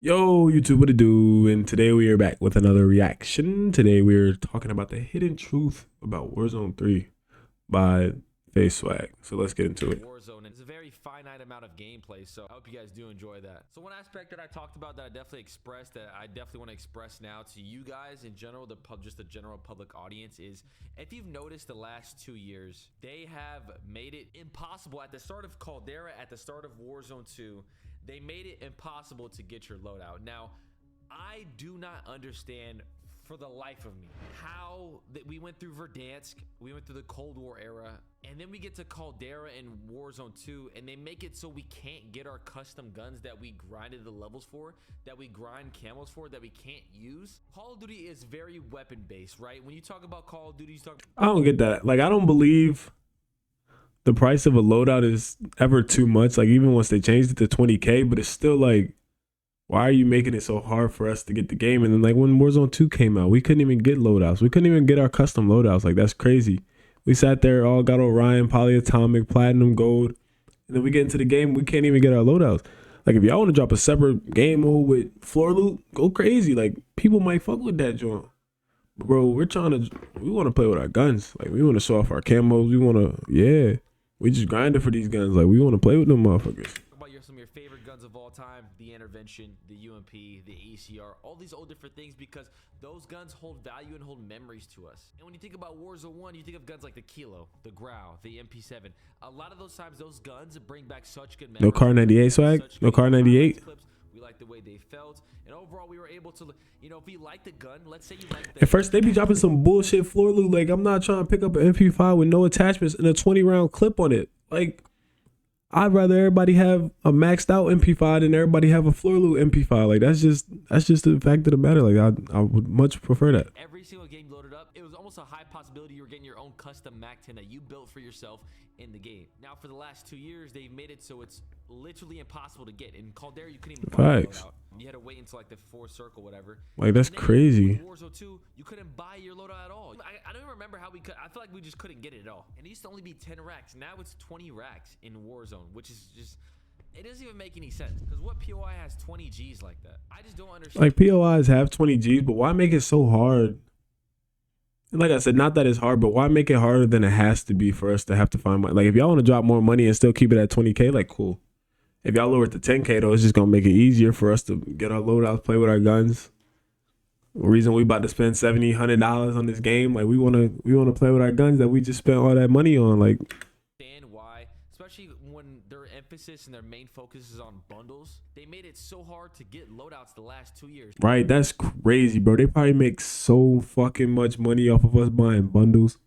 Yo, YouTube, what it do? And today we are back with another reaction. Today we're talking about the hidden truth about Warzone 3 by Faze Swagg. So let's get into it. Warzone, and it's a very finite amount of gameplay, so I hope you guys do enjoy that. So one aspect that I talked about that I definitely expressed, that I definitely want to express now to you guys in general, just the general public audience, is if you've noticed the last 2 years, they have made it impossible at the start of Caldera, at the start of Warzone 2, they made it impossible to get your loadout. Now, I do not understand for the life of me how that we went through Verdansk, we went through the Cold War era, and then we get to Caldera and Warzone 2, and they make it so we can't get our custom guns that we grinded the levels for, that we grind camos for, that we can't use. Call of Duty is very weapon based, right? When you talk about Call of Duty, you talk. I don't get that. Like, I don't believe the price of a loadout is ever too much. Like, even once they changed it to 20K, but it's still like, why are you making it so hard for us to get the game? And then, like, when Warzone 2 came out, we couldn't even get loadouts. We couldn't even get our custom loadouts. Like, that's crazy. We sat there, all got Orion, Polyatomic, Platinum, Gold. And then we get into the game, we can't even get our loadouts. Like, if y'all want to drop a separate game mode with floor loot, go crazy. Like, people might fuck with that joint. Bro, we want to play with our guns. Like, we want to show off our camos. We want to, yeah. We just grinded for these guns. Like, we want to play with them motherfuckers. Some of your favorite guns of all time, the Intervention, the UMP, the ACR, all these old different things, because those guns hold value and hold memories to us. And when you think about Warzone 1, you think of guns like the Kilo, the Grau, the MP7. A lot of those times, those guns bring back such good memories. No Car 98 Swag? No Car 98? We like the way they felt, and overall we were able to, you know, if you like the gun, let's say you like the... At first they be dropping some bullshit floor loot. Like, I'm not trying to pick up an MP5 with no attachments and a 20-round clip on it. Like, I'd rather everybody have a maxed out MP5 than everybody have a floor loot MP5. Like, that's just the fact of the matter. Like, I would much prefer that. Every single game loaded up, it was almost a high possibility you were getting your own custom Mac 10 that you built for yourself in the game. Now, for the last 2 years, they've made it so it's literally impossible to get. In Caldera, you couldn't even buy your loadout. You had to wait until like the fourth circle, whatever. Like, that's crazy. Warzone 2, you couldn't buy your loadout at all. I don't even remember how we could. I feel like we just couldn't get it at all. And it used to only be 10 racks. Now it's 20 racks in Warzone, which is just... It doesn't even make any sense, because what POI has 20 Gs like that? I just don't understand. Like, POIs have 20 Gs, but why make it so hard? And like I said, not that it's hard, but why make it harder than it has to be for us to have to find money? Like, if y'all want to drop more money and still keep it at 20K, like, cool. If y'all lower it to 10K, though, it's just going to make it easier for us to get our loadouts, play with our guns. The reason we about to spend $70, $100 on this game, like, we want to play with our guns that we just spent all that money on. Like, why, especially when their emphasis and their main focus is on bundles, they made it so hard to get loadouts the last 2 years. Right, that's crazy, bro. They probably make so fucking much money off of us buying bundles,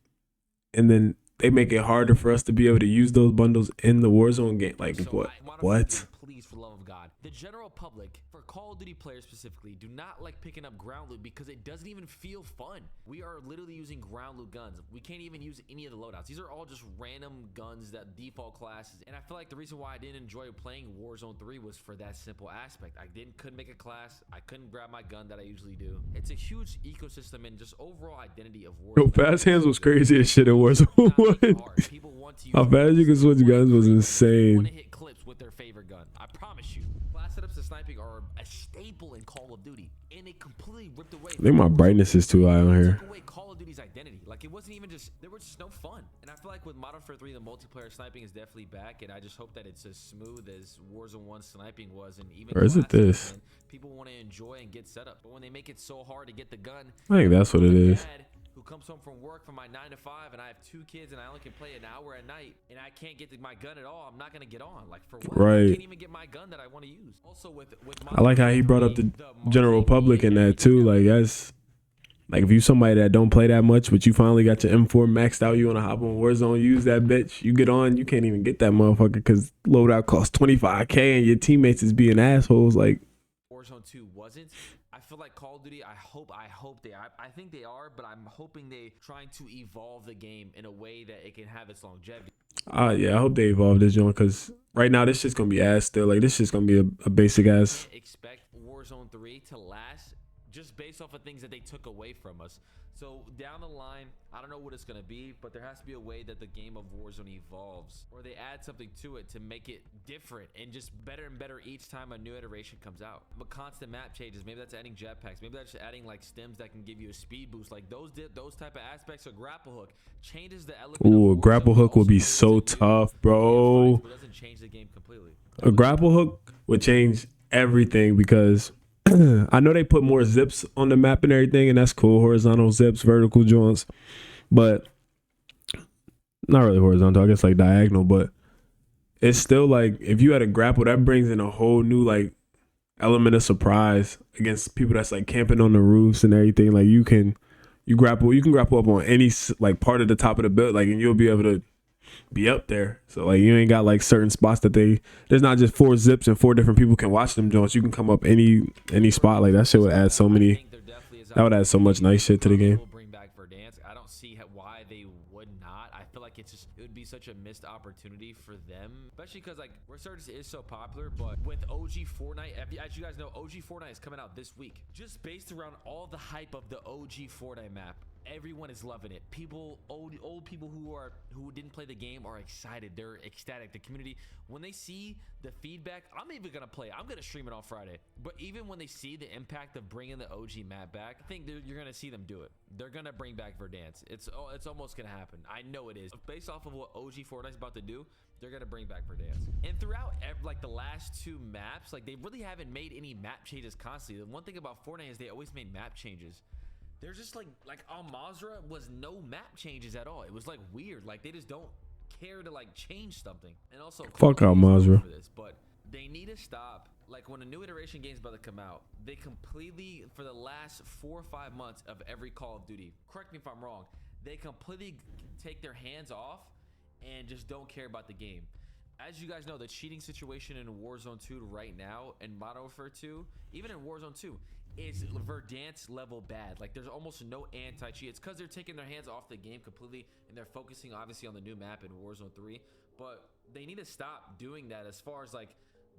and then they make it harder for us to be able to use those bundles in the Warzone game. Like, so what? Please, for the love of God, the general public, for Call of Duty players specifically, do not like picking up ground loot because it doesn't even feel fun. We are literally using ground loot guns. We can't even use any of the loadouts. These are all just random guns that default classes. And I feel like the reason why I didn't enjoy playing Warzone 3 was for that simple aspect. I couldn't make a class. I couldn't grab my gun that I usually do. It's a huge ecosystem and just overall identity of Warzone. Yo, fast hands was crazy as shit in Warzone. People want to use how fast you can switch guns was insane. Want to hit clips with their favorite gun. I promise you. Class setups and sniping are a staple in Call of Duty, and it completely ripped away. I think my brightness is too high on here. Took away Call of Duty's identity. Like, it wasn't even just, there was just no fun. And I feel like with Modern Warfare 3, the multiplayer sniping is definitely back, and I just hope that it's as smooth as Warzone 1 sniping was, and even or is it this? People want to enjoy and get set up, but when they make it so hard to get the gun, I think that's what it is. Who comes home from work from my 9 to 5, and I have 2 kids, and I only can play an hour at night, and I can't get my gun at all. I'm not gonna get on. Like, for what? Right. I can't even get my gun that I want to use. Also, with I like how he brought up the general public in that too. Like, that's like, if you somebody that don't play that much, but you finally got your M4 maxed out, you want to hop on Warzone, use that bitch. You get on, you can't even get that motherfucker because loadout costs 25K, and your teammates is being assholes. Like, Warzone 2 wasn't. I feel like Call of Duty, I think they are, but I'm hoping they trying to evolve the game in a way that it can have its longevity. Yeah, I hope they evolve this joint, because right now this shit's gonna be ass still. Like, this shit's gonna be a basic ass. Expect Warzone 3 to last just based off of things that they took away from us. So down the line, I don't know what it's going to be, but there has to be a way that the game of Warzone evolves, or they add something to it to make it different and just better and better each time a new iteration comes out. But constant map changes, maybe that's adding jetpacks, maybe that's adding like stims that can give you a speed boost, like those type of aspects. Or grapple hook changes the element. Ooh, a of grapple Warzone, hook but would be also so gives it new tough, bro. fights, but doesn't change the game completely. A grapple hook would change everything because I know they put more zips on the map and everything, and that's cool. Horizontal zips, vertical joints, but not really horizontal. I guess like diagonal, but it's still like if you had a grapple, that brings in a whole new like element of surprise against people that's like camping on the roofs and everything. Like you can grapple up on any like part of the top of the build, like, and you'll be able to be up there. So like you ain't got like certain spots that there's not just 4 zips and 4 different people can watch them joints. You can come up any spot. Like that shit would add so many. That would add so much nice shit to the game. Bring back Verdansk. I don't see why they would not. I feel like it would be such a missed opportunity for them, especially because like Resurgence is so popular. But with OG Fortnite, as you guys know, OG Fortnite is coming out this week. Just based around all the hype of the OG Fortnite map, everyone is loving it. People, old people who didn't play the game are excited. They're ecstatic. The community, when they see the feedback, I'm even gonna play. I'm gonna stream it on Friday. But even when they see the impact of bringing the OG map back, I think you're gonna see them do it. They're gonna bring back Verdansk. It's almost gonna happen. I know it is. Based off of what OG Fortnite's about to do, they're gonna bring back Verdansk. And throughout like the last 2 maps, like they really haven't made any map changes constantly. The one thing about Fortnite is they always made map changes. There's just like on Mazra was no map changes at all. It was like weird. Like they just don't care to like change something. And also fuck out Mazra. But they need to stop. Like when a new iteration game's about to come out, they completely, for the last 4 or 5 months of every Call of Duty, correct me if I'm wrong, they completely take their hands off and just don't care about the game. As you guys know, the cheating situation in Warzone 2 right now and Modern Warfare 2, even in Warzone 2, is Verdansk level bad. Like there's almost no anti-cheat. It's because they're taking their hands off the game completely and they're focusing obviously on the new map in Warzone 3. But they need to stop doing that. As far as like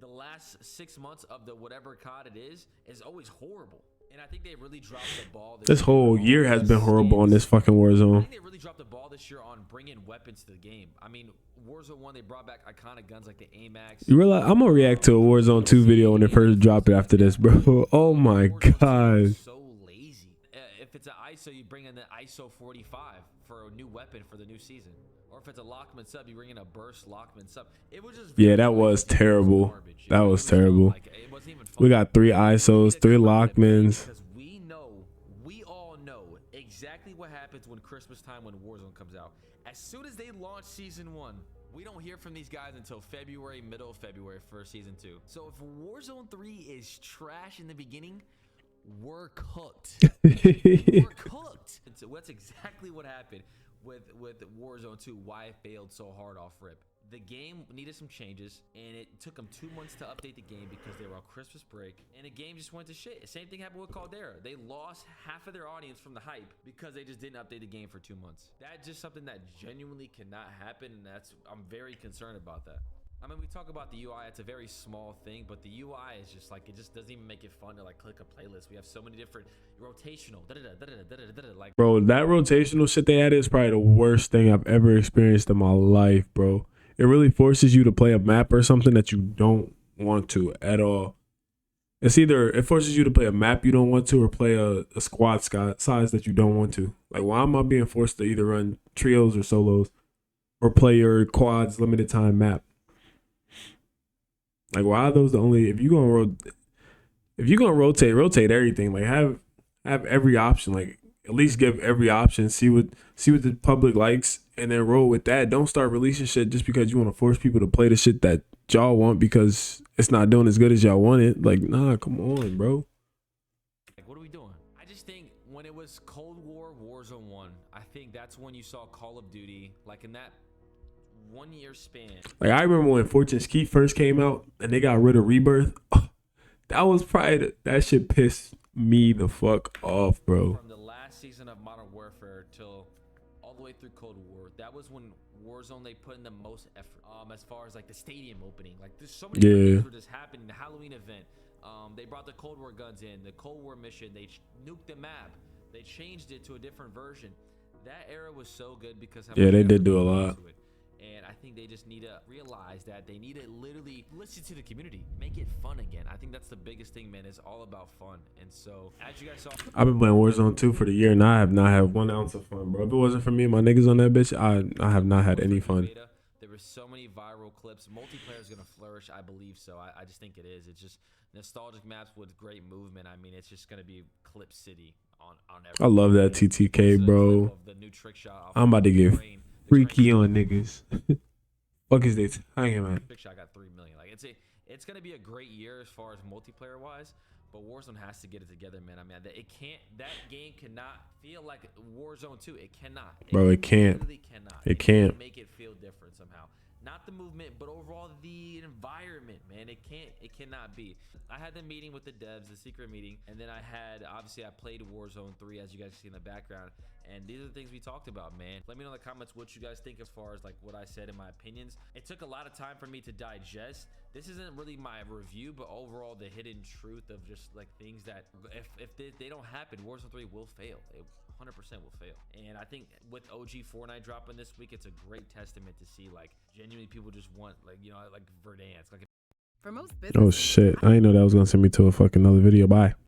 the last 6 months of the whatever COD it is always horrible. And I think they really dropped the ball. This whole year has been horrible on this fucking Warzone. I think they really dropped the ball this year on bringing weapons to the game. I mean, Warzone 1, they brought back iconic guns like the AMAX. You realize I'm gonna react to a Warzone 2 video when it first dropped after this, bro. Oh my god. So lazy. If it's an ISO, you bring in the ISO 45 for a new weapon for the new season. Or if it's a Lockman sub, you bring in a burst Lockman sub. It was just that was terrible. That was terrible. Like, it wasn't even fun. We got 3 ISOs, 3 Lockmans. Because we all know exactly what happens when Christmas time when Warzone comes out. As soon as they launch season 1, we don't hear from these guys until February, middle of February for season 2. So if Warzone 3 is trash in the beginning, we're cooked. We're cooked. So that's exactly what happened with Warzone 2, why it failed so hard off rip. The game needed some changes, and it took them 2 months to update the game because they were on Christmas break, and the game just went to shit. Same thing happened with Caldera. They lost half of their audience from the hype because they just didn't update the game for 2 months. That's just something that genuinely cannot happen, and I'm very concerned about that. I mean, we talk about the UI, it's a very small thing, but the UI is just like, it just doesn't even make it fun to like click a playlist. We have so many different rotational, like, bro, that rotational shit they added is probably the worst thing I've ever experienced in my life, bro. It really forces you to play a map or something that you don't want to at all. It's either it forces you to play a map you don't want to or play a squad size that you don't want to. Like, why am I being forced to either run trios or solos or play your quads limited time map? Like, why are those the only? If you're gonna rotate everything. Like, have every option. Like, at least give every option. See what the public likes, and then roll with that. Don't start releasing shit just because you want to force people to play the shit that y'all want because it's not doing as good as y'all want it. Like, nah, come on, bro. Like, what are we doing? I just think when it was Cold War, Warzone 1, I think that's when you saw Call of Duty, like in that 1 year span. Like, I remember when Fortune's Key first came out and they got rid of Rebirth. Oh, that was probably that shit pissed me the fuck off, bro. From the last season of Modern Warfare till all the way through Cold War, that was when Warzone they put in the most effort. As far as like the stadium opening, like there's so many things were just happening. The Halloween event, They brought the Cold War guns in, the Cold War mission. They nuked the map. They changed it to a different version. That era was so good because Yeah, they did do a lot. And I think they just need to realize that they need to literally listen to the community, make it fun again. I think that's the biggest thing, man. It's all about fun. And so, as you guys saw, I've been playing Warzone 2 for the year, and I have not had 1 ounce of fun, bro. If it wasn't for me and my niggas on that bitch, I have not had any fun. There were so many viral clips. Multiplayer is going to flourish, I believe so. I just think it is. It's just nostalgic maps with great movement. I mean, it's just going to be clip city on everything. I love that TTK, bro. The new trick shot I'm about to get freaky on niggas. Fuck is they hanging, man? Trick shot got 3 million. Like it's gonna be a great year as far as multiplayer wise, but Warzone has to get it together, man. I mean, that game cannot feel like Warzone 2. It cannot. Bro, it can't. Literally cannot. It can't make it feel different somehow. Not the movement, but overall the environment, man. It cannot be. I had the meeting with the devs, the secret meeting, and then obviously I played Warzone 3, as you guys see in the background, and these are the things we talked about, man. Let me know in the comments what you guys think as far as like what I said in my opinions. It took a lot of time for me to digest. This isn't really my review, but overall the hidden truth of just like things that if they don't happen, Warzone 3 will fail. It 100% will fail. And I think with OG Fortnite dropping this week, it's a great testament to see like genuinely people just want like, you know, like Verdansk. Like For most oh shit, I didn't know that was gonna send me to a fucking another video. Bye.